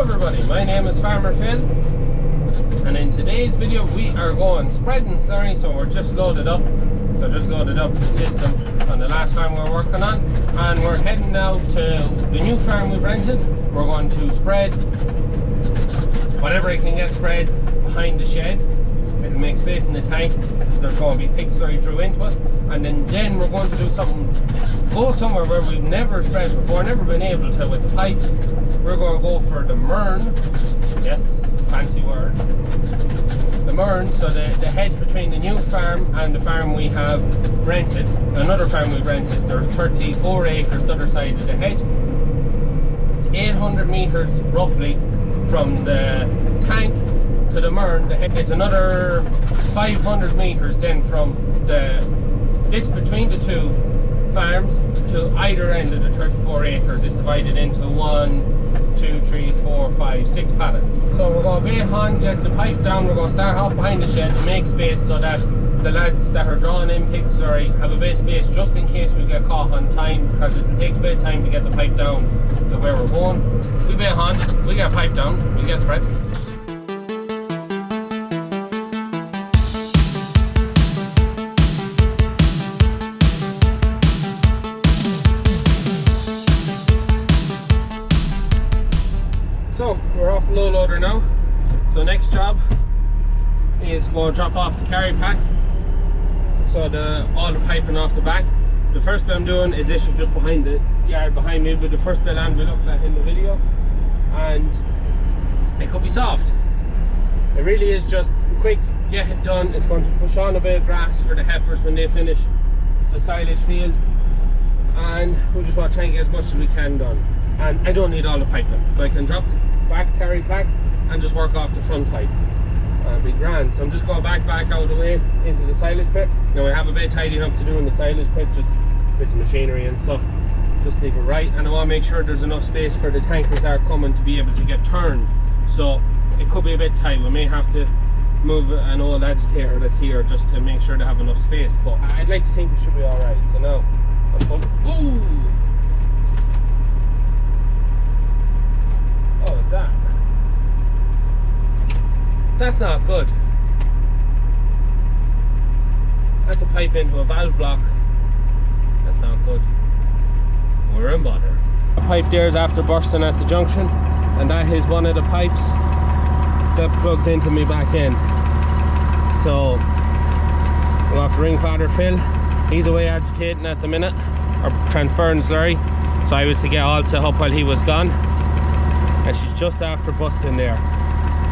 everybody, my name is Farmer Phil, and in today's video we are going spreading slurry. So we're just loaded up the system on the last farm we're working on, and we're heading now to the new farm we've rented. We're going to spread whatever it can get spread behind the shed. It'll make space in the tank. There's going to be pig slurry through into us, and then we're going to do go somewhere where we've never spread before, never been able to with the pipes. We're going to go for the Mern. Yes, fancy word. The Mern, so the hedge between the new farm and the farm we have rented, another farm we rented. There's 34 acres the other side of the hedge. It's 800 meters roughly from the tank to the Mern. It's another 500 meters then from it's between the two farms to either end of the 34 acres. Is divided into 1, 2, 3, 4, 5, 6 pallets. So we're going to be on, get the pipe down. We're going to start off behind the shed to make space so that the lads that are drawing in pig slurry have a bit of space just in case we get caught on time, because it'll take a bit of time to get the pipe down to where we're going. We be on, we get pipe down, we get spread. So we're off the low loader now. So next job is going to drop off the carry pack. So all the piping off the back. The first bit I'm doing is this is just behind the yard behind me, but the first bit I'm going to look at in the video, and it could be soft. It really is just quick, get it done. It's going to push on a bit of grass for the heifers when they finish the silage field, and we just want to try and get as much as we can done. And I don't need all the piping, but I can drop the back carry pack and just work off the front pipe. That'll be grand. So I'm just going back out of the way into the silage pit. Now I have a bit tidying up to do in the silage pit, just with some machinery and stuff. Just leave it right, and I want to make sure there's enough space for the tankers that are coming to be able to get turned. So it could be a bit tight. We may have to move an old agitator that's here just to make sure to have enough space, but I'd like to think we should be alright. So now I'm pulling. Ooh! Oh, is that? That's not good. That's a pipe into a valve block. That's not good. We're in bother. The pipe there is after bursting at the junction, and that is one of the pipes that plugs into me back end. So we'll have to ring Father Phil. He's away agitating at the minute, or transferring slurry. So I was to get all set up while he was gone, and she's just after busting there.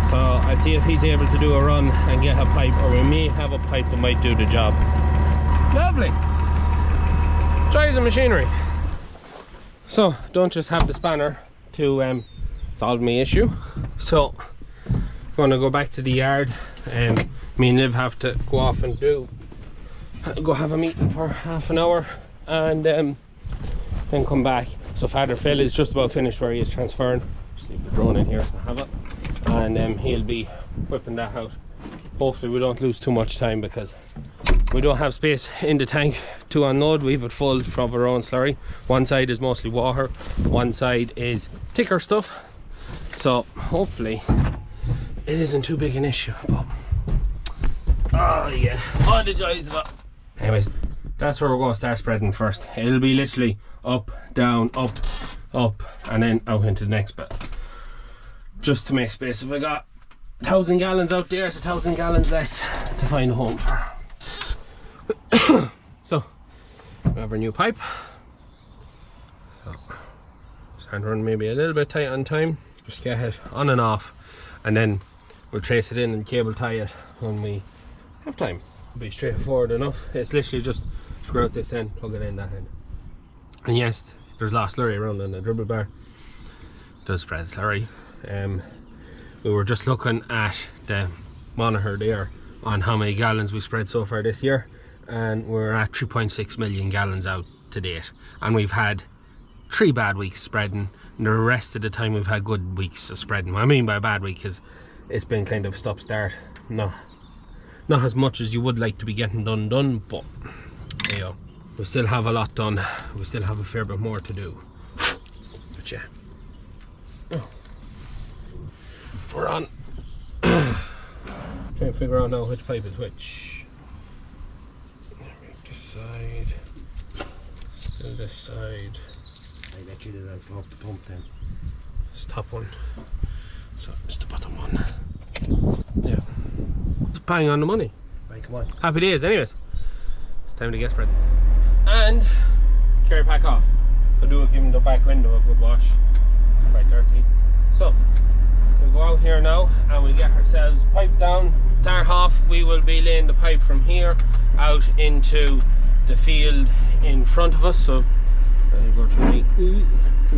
So I'll see if he's able to do a run and get a pipe, or we may have a pipe that might do the job. Lovely. Joys of machinery. So don't just have the spanner to solve my issue. So I'm going to go back to the yard, and me and Liv have to go off and go have a meeting for half an hour, and then come back. So Father Phil is just about finished where he is transferring. Just leave the drone in here so I have it, and he'll be whipping that out. Hopefully we don't lose too much time, because we don't have space in the tank to unload. We have it full from our own slurry. One side is mostly water, one side is thicker stuff, so hopefully it isn't too big an issue. But oh yeah, all the joys of it. Anyways, that's where we're going to start spreading first. It'll be literally up, down, up, and then out into the next bit, just to make space. If I got 1,000 gallons out there, it's 1,000 gallons less to find a home for. So we have our new pipe. So start running maybe a little bit tight on time, just get it on and off, and then we'll trace it in and cable tie it when we have time. It'll be straightforward enough. It's literally just screw out this end, plug it in that end. And yes, there's lost slurry around on the dribble bar. It does spread slurry. We were just looking at the monitor there on how many gallons we spread so far this year, and we're at 3.6 million gallons out to date, and we've had 3 bad weeks spreading, and the rest of the time we've had good weeks of spreading. What I mean by a bad week is it's been kind of stop start, not as much as you would like to be getting done, but you know, we still have a lot done. We still have a fair bit more to do, but yeah. Oh. we're on. Trying to figure out now which pipe is which. This side. Still this side. I bet you did that off the pump then. It's top one. So it's the bottom one. Yeah. It's bang on the money. Right, come on. Happy days, anyways. It's time to get spread. And carry pack off. So give him the back window a good wash. It's quite dirty. So we'll go out here now and we get ourselves pipe down. Start off, we will be laying the pipe from here out into the field in front of us. So go through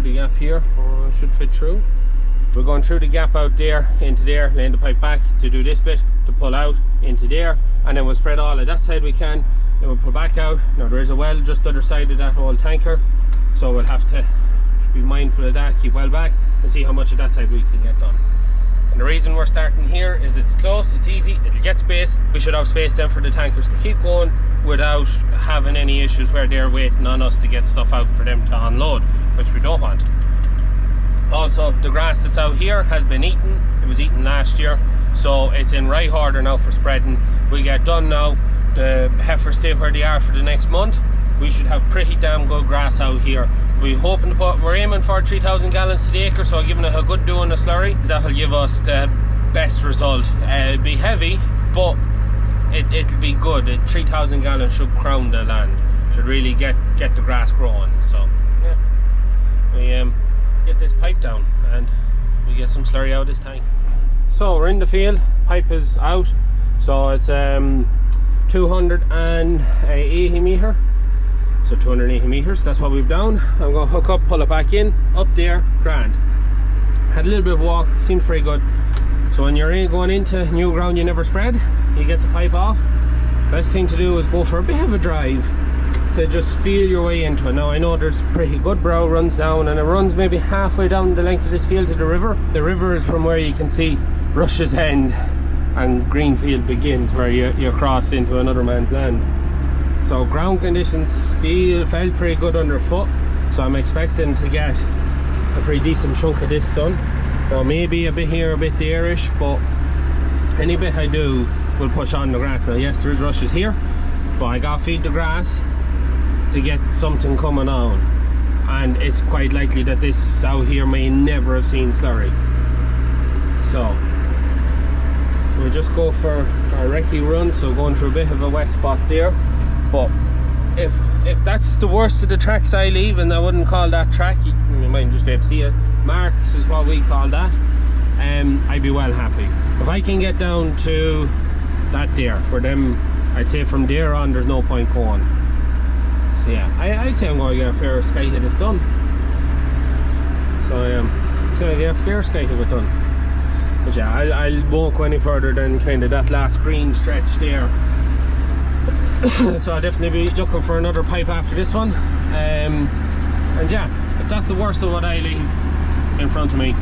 the gap here. Oh, should fit through. We're going through the gap out there into there, laying the pipe back to do this bit, to pull out into there, and then we'll spread all of that side we can. Then we'll pull back out. Now there is a well just the other side of that whole tanker, so we'll have to be mindful of that, keep well back, and see how much of that side we can get done. And the reason we're starting here is it's close, it's easy, it'll get space. We should have space then for the tankers to keep going without having any issues where they're waiting on us to get stuff out for them to unload, which we don't want. Also, the grass that's out here has been eaten. It was eaten last year, so it's in right order now for spreading. We get done now, the heifers stay where they are for the next month. We should have pretty damn good grass out here. We're aiming for 3,000 gallons to the acre, so giving it a good do in the slurry, that'll give us the best result. It'll be heavy, but it'll be good. 3,000 gallons should crown the land, should really get the grass growing. So yeah, we get this pipe down and we get some slurry out of this tank. So we're in the field, pipe is out, so it's 280 metre. So 280 metres, that's what we've done. I'm going to hook up, pull it back in, up there, grand. Had a little bit of walk, seems pretty good. So when you're going into new ground you never spread, you get the pipe off. Best thing to do is go for a bit of a drive to just feel your way into it. Now I know there's pretty good brow runs down, and it runs maybe halfway down the length of this field to the river. The river is from where you can see Rush's End and Greenfield begins, where you cross into another man's land. So ground conditions felt pretty good underfoot, so I'm expecting to get a pretty decent chunk of this done. Now maybe a bit here, a bit there-ish, but any bit I do will push on the grass. Now yes, there is rushes here, but I gotta feed the grass to get something coming on, and it's quite likely that this out here may never have seen slurry. So we'll just go for a recce run, so going through a bit of a wet spot there. But if that's the worst of the tracks I leave, and I wouldn't call that track, you might just be able to see it, marks is what we call that, I'd be well happy. If I can get down to that there, where them, I'd say from there on there's no point going. So yeah, I'd say I'm going to get a fair sky hit this done. So I'm going to get a fair sky hit it done. But yeah, I won't go any further than kind of that last green stretch there. So I'll definitely be looking for another pipe after this one. And yeah, if that's the worst of what I leave in front of me,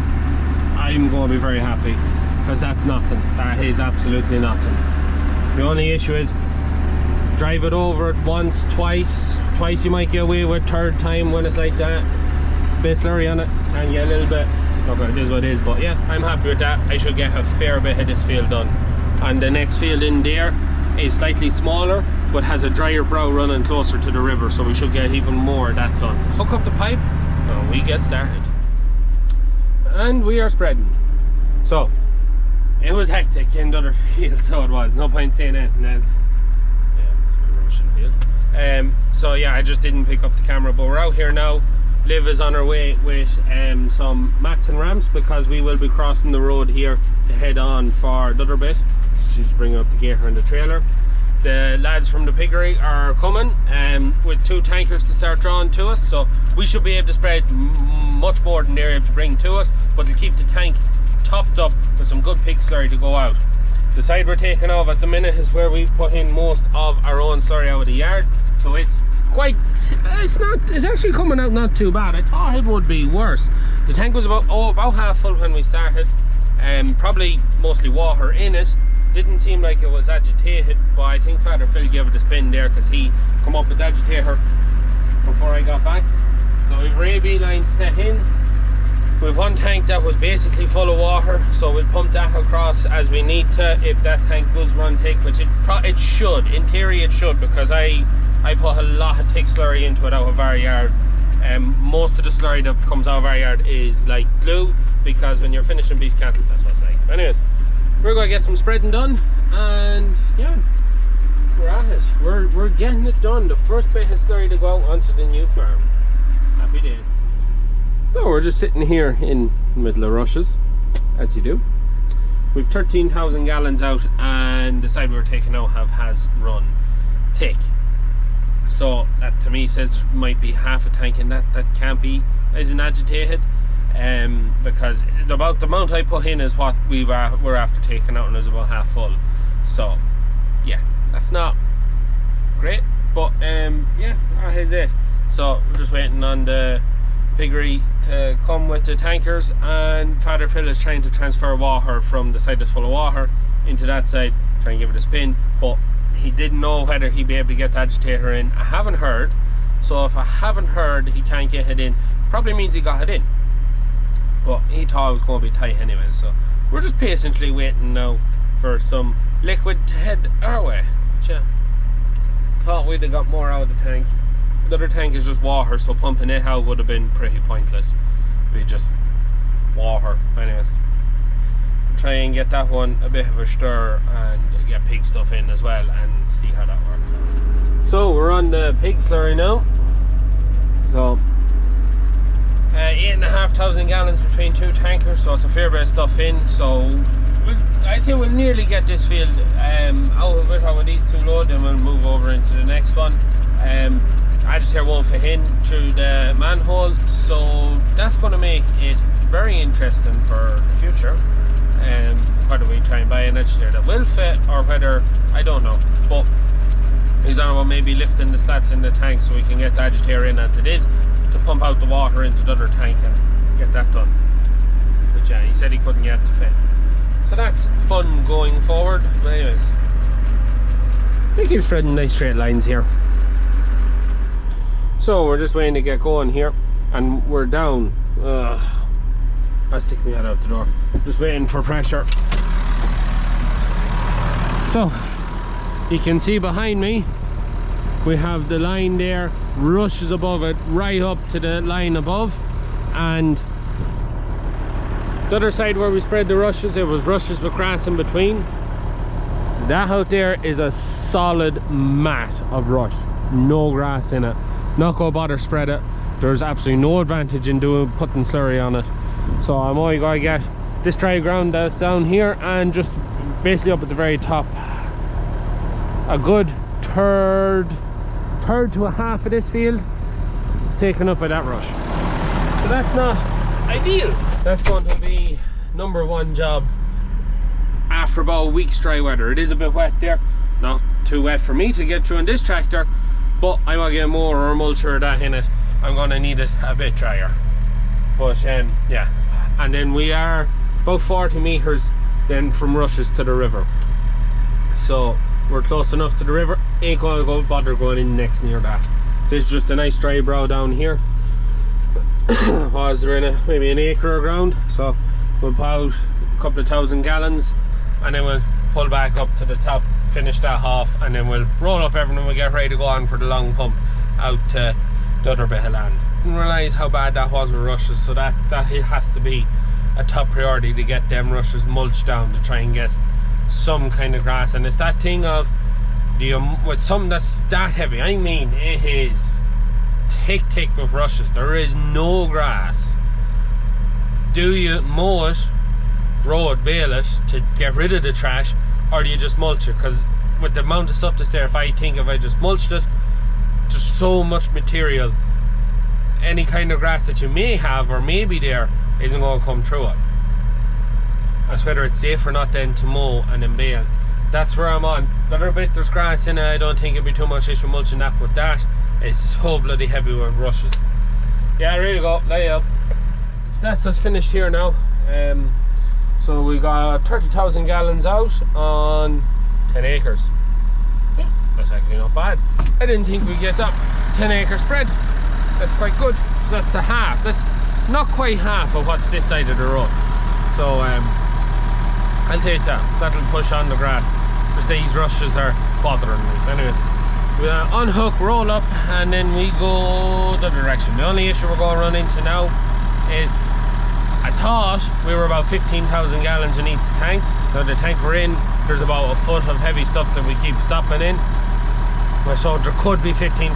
I'm going to be very happy, because that's nothing. That is absolutely nothing. The only issue is drive it over it once, twice you might get away with, third time when it's like that, bit slurry on it, can get a little bit. Look, it is what it is, but yeah, I'm happy with that. I should get a fair bit of this field done, and the next field in there is slightly smaller but has a drier brow running closer to the river, so we should get even more of that done. Hook up the pipe and we get started, and we are spreading. So it was hectic in the other field, so it was, no point saying anything else. So yeah, I just didn't pick up the camera, but we're out here now. Liv is on her way with some mats and ramps, because we will be crossing the road here to head on for the other bit. She's bringing up the gator and the trailer. The lads from the piggery are coming with 2 tankers to start drawing to us, so we should be able to spread much more than they're able to bring to us, but to keep the tank topped up with some good pig slurry to go out. The side we're taking off at the minute is where we put in most of our own slurry out of the yard, so it's actually coming out not too bad. I thought it would be worse. The tank was about half full when we started, probably mostly water in it. Didn't seem like it was agitated, but I think Father Phil gave it a spin there, because he come up with the agitator before I got back. So we've AB lines set in, We've one tank that was basically full of water, so we'll pump that across as we need to if that tank does run thick, which it should. In theory it should, because I put a lot of thick slurry into it out of our yard. Most of the slurry that comes out of our yard is like glue, because when you're finishing beef cattle, that's what it's like. But anyways, we're going to get some spreading done, and yeah, we're at it. We're getting it done. The first bit of slurry to go out onto the new farm. Happy days. So we're just sitting here in the middle of rushes, as you do. We've 13,000 gallons out, and the side we were taking out has run thick. So that to me says there might be half a tank in that can't be, isn't agitated, because about the amount I put in is what we're after taking out, and it's about half full. So yeah, that's not great, but yeah, that is it. So we're just waiting on the piggery to come with the tankers, and Father Phil is trying to transfer water from the side that's full of water into that side, trying to give it a spin, but he didn't know whether he'd be able to get the agitator in. I haven't heard, so if I haven't heard he can't get it in, probably means he got it in, but he thought it was going to be tight anyway. So we're just patiently waiting now for some liquid to head our way. Yeah, thought we'd have got more out of the tank. The other tank is just water, so pumping it out would have been pretty pointless. It'd be just water. Anyways, try and get that one a bit of a stir and get pig stuff in as well, and see how that works. So we're on the pig slurry now. So 8,500 gallons between two tankers, so it's a fair bit of stuff in. So I think we'll nearly get this field out of it with these two loads, and we'll move over into the next one. Agitator won't fit in through the manhole, so that's going to make it very interesting for the future. Whether we try and buy an agitator that will fit, or whether, I don't know, but he's on about maybe lifting the slats in the tank so we can get the agitator in as it is, to pump out the water into the other tank and get that done. But yeah, he said he couldn't get it to fit, so that's fun going forward. But anyways, they keep spreading nice straight lines here. So we're just waiting to get going here, and we're down. I'll stick my head out the door. Just waiting for pressure. So you can see behind me we have the line there, rushes above it, right up to the line above, and the other side where we spread the rushes, it was rushes with grass in between. That out there is a solid mat of rush, no grass in it. Not gonna bother spread it. There's absolutely no advantage in putting slurry on it. So I'm only gonna get this dry ground that's down here, and just basically up at the very top, a good third to a half of this field is taken up by that rush. So that's not ideal. That's going to be #1 job after about a week's dry weather. It is a bit wet there, not too wet for me to get through in this tractor, but I want to get more or mulcher of that in it. I'm going to need it a bit drier. But yeah, and then we are about 40 meters then from rushes to the river, so we're close enough to the river. Ain't going to bother going in next near that. There's just a nice dry brow down here. Was there in maybe an acre of ground, so we'll put out a couple of 1,000 gallons, and then we'll pull back up to the top, finish that off, and then we'll roll up everything. We'll get ready to go on for the long pump out to the other bit of land. Didn't realise how bad that was with rushes, so that it has to be a top priority to get them rushes mulched down, to try and get some kind of grass. And it's that thing of with something that's that heavy, I mean it is thick with rushes, there is no grass. Do you mow it, row it, bale it to get rid of the trash, or do you just mulch it? Because with the amount of stuff that's there, if I just mulched it, there's so much material, any kind of grass that you may have or may be there isn't going to come through it. That's whether it's safe or not then to mow and then bale. That's where I'm on. The other bit there's grass in it, I don't think it'd be too much issue mulching that, but that is so bloody heavy with rushes. Yeah, ready to go, lay up. So that's us finished here now. So we got 30,000 gallons out on 10 acres. Yeah, that's actually not bad. I didn't think we'd get that 10 acre spread. That's quite good. So that's the half. That's not quite half of what's this side of the road. So I'll take that. That'll push on the grass. Just these rushes are bothering me. Anyways, we unhook, roll up, and then we go the other direction. The only issue we're going to run into now is, I thought we were about 15,000 gallons in each tank. Now the tank we're in, there's about a foot of heavy stuff that we keep stopping in. So there could be 15,000,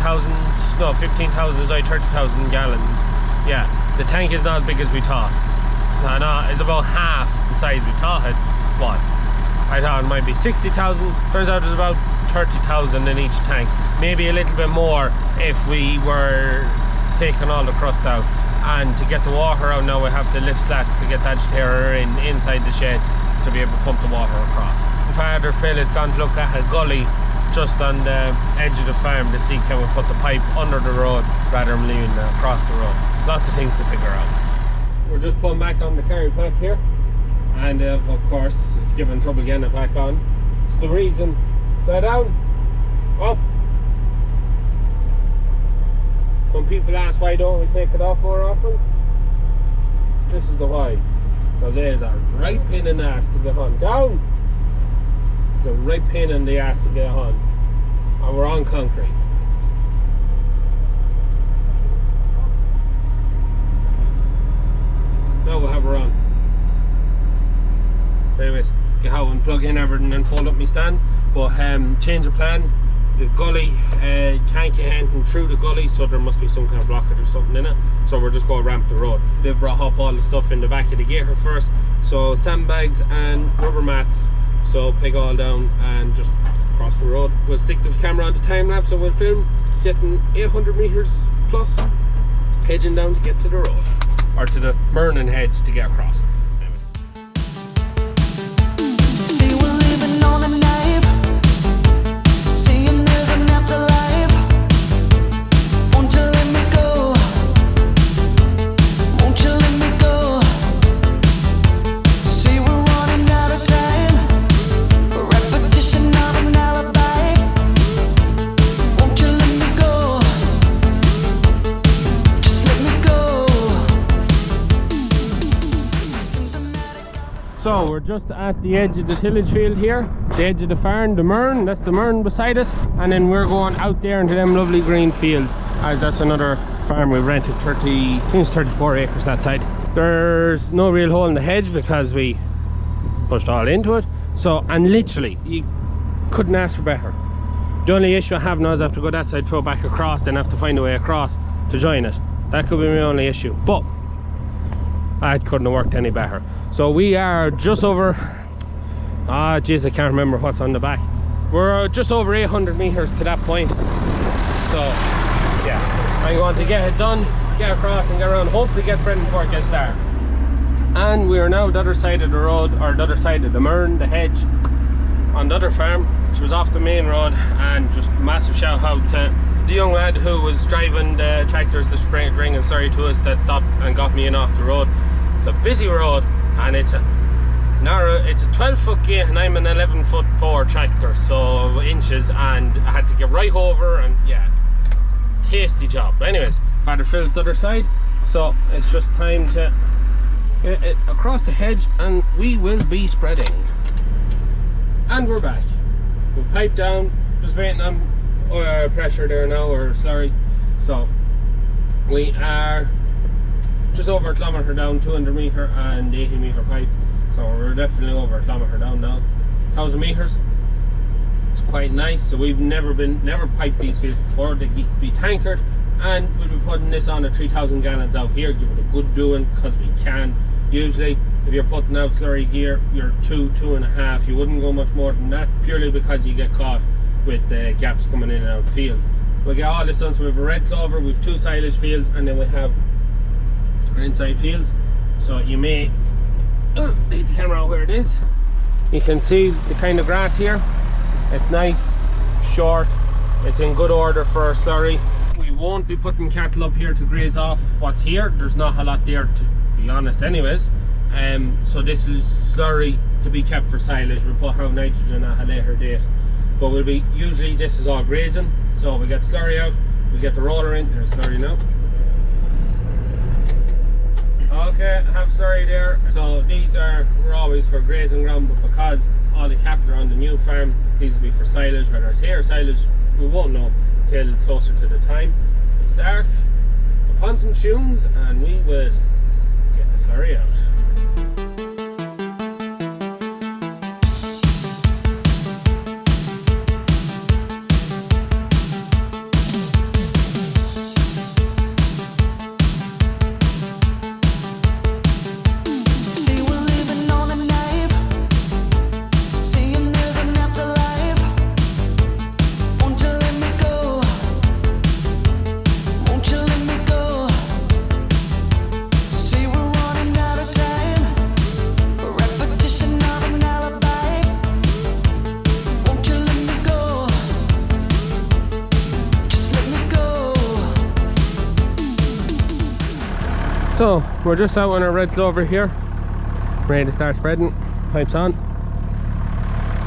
no, 15,000 is like 30,000 gallons. Yeah, the tank is not as big as we thought. It's about half the size we thought it was. I thought it might be 60,000. Turns out there's about 30,000 in each tank. Maybe a little bit more if we were taking all the crust out. And to get the water out now, we have to lift slats to get the agitator inside the shed to be able to pump the water across. Father Phil has gone to look at a gully just on the edge of the farm to see can we put the pipe under the road rather than leaving across the road. Lots of things to figure out. We're just pulling back on the carry pack here, and of course it's giving trouble getting it back on. It's the reason. Go down, up. When people ask why don't we take it off more often, this is the why. Because it is a right pain in the ass to get on. Down! It's a right pain in the ass to get on. And we're on concrete. Now we'll have her on. Anyways, get out and plug in everything and fold up my stands. But change of plan. The gully can't get anything through the gully, so there must be some kind of blockage or something in it. So we're just going to ramp the road. They've brought up all the stuff in the back of the gator first. So sandbags and rubber mats. So pig all down and just cross the road. We'll stick the camera on the time lapse and we'll film getting 800 meters plus hedging down to get to the road. Or to the burning hedge to get across. See, we're living on a knife. Seeing there's an afterlife. Won't you let me go? Won't you let me go? See, we're running out of time. A repetition of an alibi. Won't you let me go? Just let me go. So we're just at the edge of the tillage field here, the edge of the farm, the Mern, that's the Mern beside us, and then we're going out there into them lovely green fields, as that's another farm we've rented. 34 acres that side. There's no real hole in the hedge because we pushed all into it, so, and literally you couldn't ask for better. The only issue I have now is I have to go that side, throw back across, then have to find a way across to join it. That could be my only issue, but it couldn't have worked any better. So we are just over, geez, I can't remember what's on the back. We're just over 800 meters to that point. So yeah, I'm going to get it done, get across and get around, hopefully get spreading before it gets dark. And we are now the other side of the road, or the other side of the Mern, the hedge, on the other farm, which was off the main road. And just massive shout out to the young lad who was driving the tractors, the spring and Slurry to us, that stopped and got me in off the road. It's a busy road and it's a narrow, it's a 12-foot gate and I'm an 11'4" tractor, so inches, and I had to get right over, and yeah, tasty job. But anyways, Father Phil's the other side, so it's just time to get it across the hedge and we will be spreading. And we're back. We've piped down, just waiting on pressure there now, or Slurry. So we are just over a kilometre down, 200 metre and 80 metre pipe. So we're definitely over a kilometre down now. 1,000 metres. It's quite nice. So we've never piped these fields before. They'd be tankered, and we'll be putting this on at 3,000 gallons out here. Give it a good doing because we can. Usually if you're putting out Slurry here, you're 2.5. You wouldn't go much more than that, purely because you get caught with the gaps coming in and out of the field. We'll get all this done. So we have a red clover, we have 2 silage fields, and then we have our inside fields. So you may take the camera out where it is. You can see the kind of grass here. It's nice, short, it's in good order for our Slurry. We won't be putting cattle up here to graze off what's here. There's not a lot there, to be honest, anyways. So this is Slurry to be kept for silage. We'll put out nitrogen at a later date, but we'll be, usually this is all grazing. So we get Slurry out, we get the roller in. There's Slurry now. Okay, I have Slurry there. So these were always for grazing ground, but because all the cattle are on the new farm, these will be for silage. Whether it's hay or silage, we won't know till closer to the time. We'll start upon some tunes and we will get the Slurry out. See, we're living on a knife, seeing there's an afterlife. Won't you let me go? Won't you let me go? See, we're running out of time, repetition of an alibi. Won't you let me go? Just let me go. So we're just out on our red clover here, ready to start spreading. Pipes on.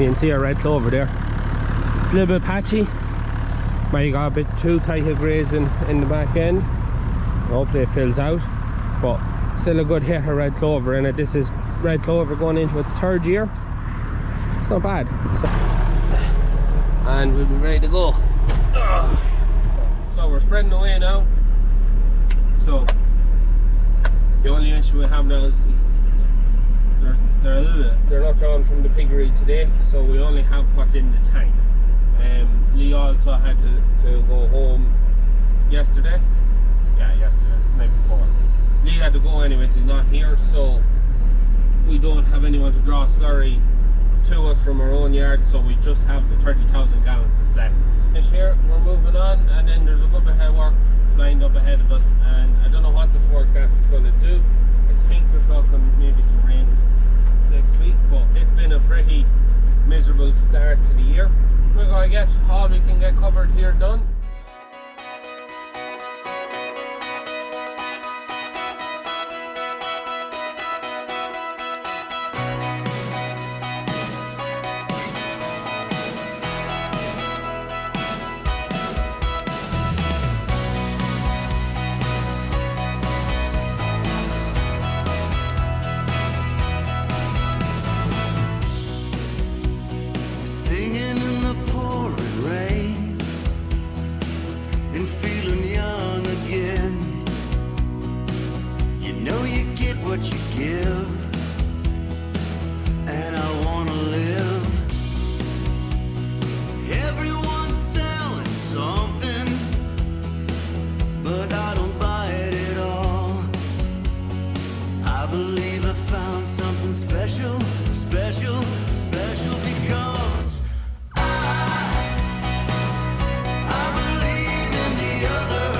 You can see our red clover there. It's a little bit patchy. Might got a bit too tight of grazing in the back end. Hopefully it fills out, but still a good hit of red clover in it. This is red clover going into its 3rd year. It's not bad. So, and we'll be ready to go. So we're spreading away now. So the only issue we have now is they're not drawn from the piggery today, so we only have what's in the tank. Lee also had to go home yesterday. Yeah, yesterday, night before. Lee had to go anyways, he's not here, so we don't have anyone to draw slurry to us from our own yard, so we just have the 30,000 gallons that's left. This year we're moving on, and then there's a good bit of work lined up ahead of us, and I don't know what the forecast is going to do. I think there's talking maybe some rain next week, but it's been a pretty miserable start to the year. We're going to get all we can get covered here done. Singing in the pouring rain and feeling young again. You know you get what you give, and I wanna live. Everyone's selling something, but I don't buy it at all. I believe I found something special, special, special because I believe in the other.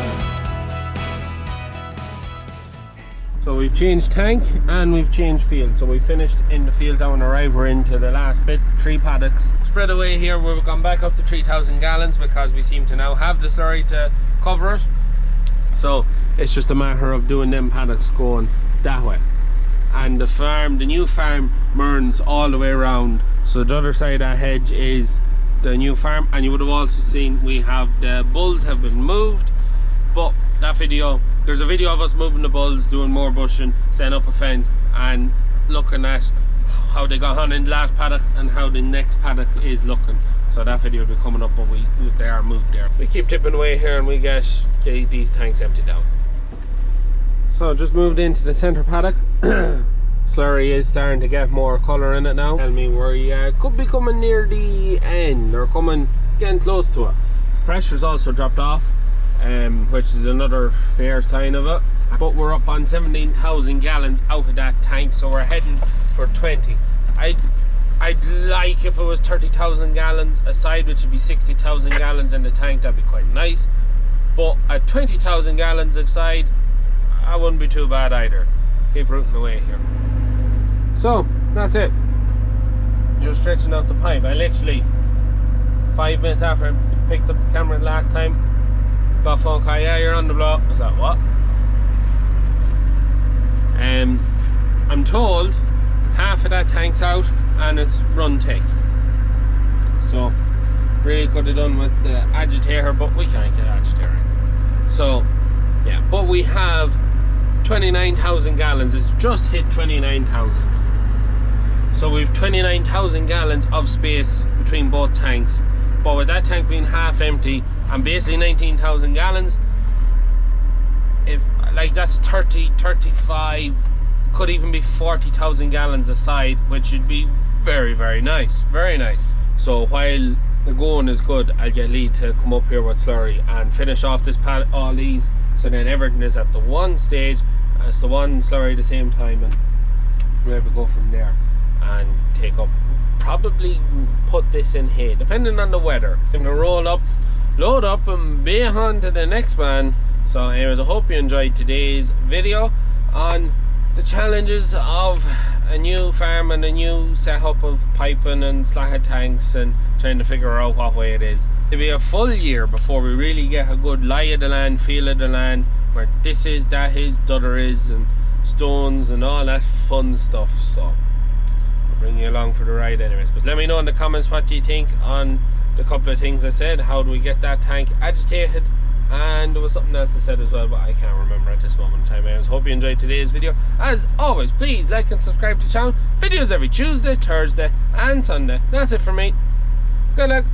So we've changed tank and we've changed field. So we finished in the fields out on our right. We're into the last bit, 3 paddocks. Spread away here, we've gone back up to 3,000 gallons because we seem to now have the slurry to cover it. So it's just a matter of doing them paddocks going that way. And the farm, the new farm, burns all the way around. So the other side of that hedge is the new farm, and you would have also seen we have the bulls have been moved. But that video, there's a video of us moving the bulls, doing more bushing, setting up a fence, and looking at how they got on in the last paddock and how the next paddock is looking. So that video will be coming up, but they are moved there. We keep tipping away here and we get these tanks emptied out. So just moved into the centre paddock. Slurry is starting to get more colour in it now. Tell me we could be coming near the end, or getting close to it. Pressure's also dropped off, which is another fair sign of it. But we're up on 17,000 gallons out of that tank, so we're heading for 20. I'd like if it was 30,000 gallons aside, which would be 60,000 gallons in the tank. That'd be quite nice. But at 20,000 gallons aside, I wouldn't be too bad either. Keep rooting away here. So that's it. Just stretching out the pipe. I literally 5 minutes after I picked up the camera last time, got a phone call. Yeah, you're on the blow. I was like, what? I'm told half of that tank's out and it's run take. So really could have done with the agitator, but we can't get agitator. So yeah, but we have 29,000 gallons. It's just hit 29,000. So we've 29,000 gallons of space between both tanks. But with that tank being half empty and basically 19,000 gallons, if like that's 30, 35, could even be 40,000 gallons aside, which would be very, very nice. Very nice. So while the going is good, I'll get Lee to come up here with Slurry and finish off this pad, all these, so then everything is at the one stage, as the one Slurry at the same time, and we'll maybe go from there and take up, probably put this in hay, depending on the weather. I'm gonna roll up, load up and be on to the next one. So anyways, I hope you enjoyed today's video on the challenges of a new farm and a new setup of piping and slacker tanks and trying to figure out what way it is. It'll be a full year before we really get a good lie of the land, feel of the land, where this is, that is, t'other is, and stones and all that fun stuff. So I'll bring you along for the ride anyways. But let me know in the comments what you think on the couple of things I said. How do we get that tank agitated? And there was something else I said as well, but I can't remember at this moment in time. I hope you enjoyed today's video. As always, please like and subscribe to the channel. Videos every Tuesday, Thursday and Sunday. That's it for me. Good luck.